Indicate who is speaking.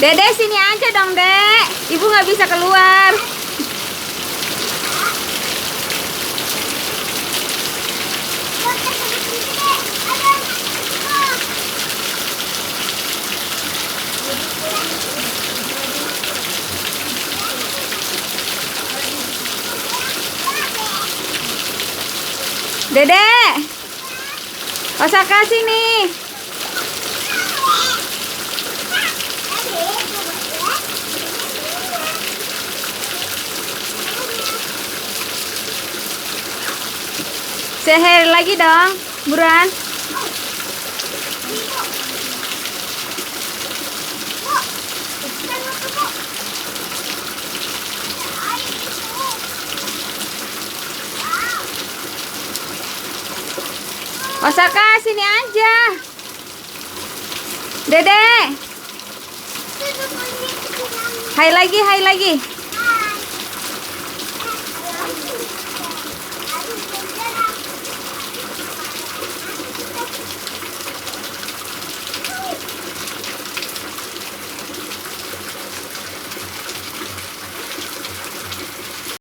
Speaker 1: Dede sini aja dong, Dek. Ibu nggak bisa keluar. Dede, Osaka sini. Seher lagi dong, buruan. Osaka sini aja. Dede. Hai lagi, hai lagi.